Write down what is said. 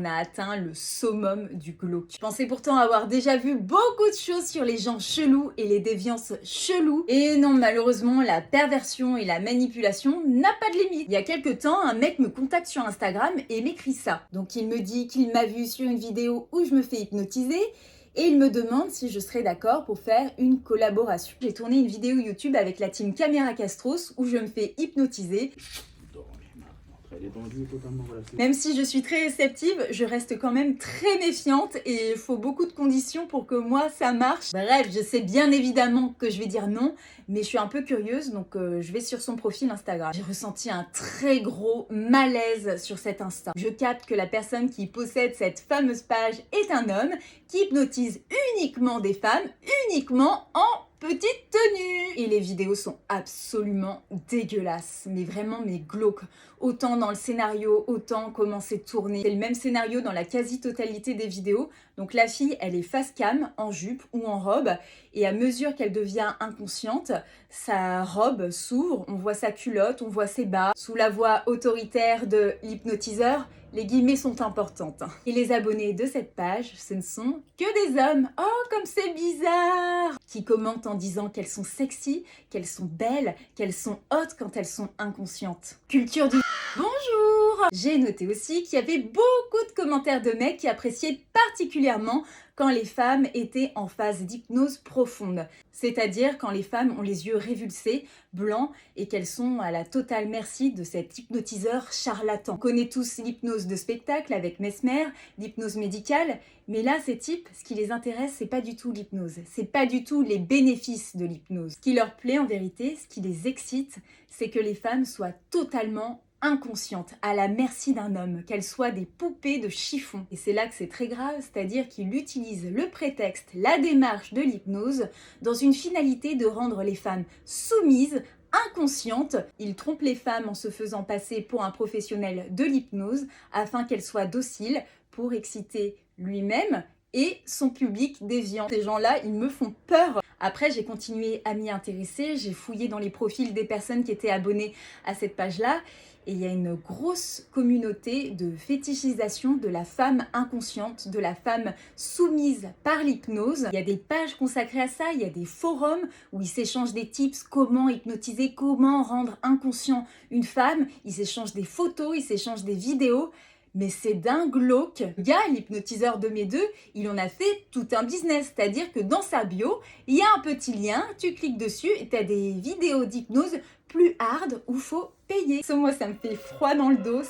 On a atteint le summum du glauque. Je pensais pourtant avoir déjà vu beaucoup de choses sur les gens chelous et les déviances cheloues. Et non, malheureusement, la perversion et la manipulation n'a pas de limite. Il y a quelques temps, un mec me contacte sur Instagram et m'écrit ça. Donc il me dit qu'il m'a vu sur une vidéo où je me fais hypnotiser et il me demande si je serais d'accord pour faire une collaboration. J'ai tourné une vidéo YouTube avec la team Caméra Castros où je me fais hypnotiser. Même si je suis très réceptive, je reste quand même très méfiante et il faut beaucoup de conditions pour que moi ça marche. Bref, je sais bien évidemment que je vais dire non, mais je suis un peu curieuse donc je vais sur son profil Instagram. J'ai ressenti un très gros malaise sur cet Insta. Je capte que la personne qui possède cette fameuse page est un homme qui hypnotise uniquement des femmes, uniquement en petite tenue. Et les vidéos sont absolument dégueulasses, mais vraiment glauques. Autant dans le scénario, autant comment c'est tourné. C'est le même scénario dans la quasi-totalité des vidéos. Donc la fille, elle est face cam, en jupe ou en robe, et à mesure qu'elle devient inconsciente, sa robe s'ouvre, on voit sa culotte, on voit ses bas. Sous la voix autoritaire de l'hypnotiseur, les guillemets sont importantes. Et les abonnés de cette page, ce ne sont que des hommes. Oh, comme c'est bizarre! Qui commentent en disant qu'elles sont sexy, qu'elles sont belles, qu'elles sont hautes quand elles sont inconscientes. Culture du... Bonjour! J'ai noté aussi qu'il y avait beaucoup de commentaires de mecs qui appréciaient particulièrement quand les femmes étaient en phase d'hypnose profonde. C'est-à-dire quand les femmes ont les yeux révulsés, blancs, et qu'elles sont à la totale merci de cet hypnotiseur charlatan. On connaît tous l'hypnose de spectacle avec Mesmer, l'hypnose médicale, mais là, ces types, ce qui les intéresse, c'est pas du tout l'hypnose. C'est pas du tout les bénéfices de l'hypnose. Ce qui leur plaît en vérité, ce qui les excite, c'est que les femmes soient totalement inconscientes, à la merci d'un homme, qu'elles soient des poupées de chiffon. Et c'est là que c'est très grave, c'est-à-dire qu'il utilise le prétexte, la démarche de l'hypnose, dans une finalité de rendre les femmes soumises, inconscientes. Il trompe les femmes en se faisant passer pour un professionnel de l'hypnose, afin qu'elles soient dociles pour exciter lui-même et son public déviant. Ces gens-là, ils me font peur. Après, j'ai continué à m'y intéresser, j'ai fouillé dans les profils des personnes qui étaient abonnées à cette page-là, et il y a une grosse communauté de fétichisation de la femme inconsciente, de la femme soumise par l'hypnose. Il y a des pages consacrées à ça, il y a des forums où ils s'échangent des tips, comment hypnotiser, comment rendre inconscient une femme. Ils s'échangent des photos, ils s'échangent des vidéos. Mais c'est d'un glauque. Le gars, l'hypnotiseur de mes deux, il en a fait tout un business. C'est-à-dire que dans sa bio, il y a un petit lien, tu cliques dessus et tu as des vidéos d'hypnose plus hard où faut payer. Moi, ça me fait froid dans le dos.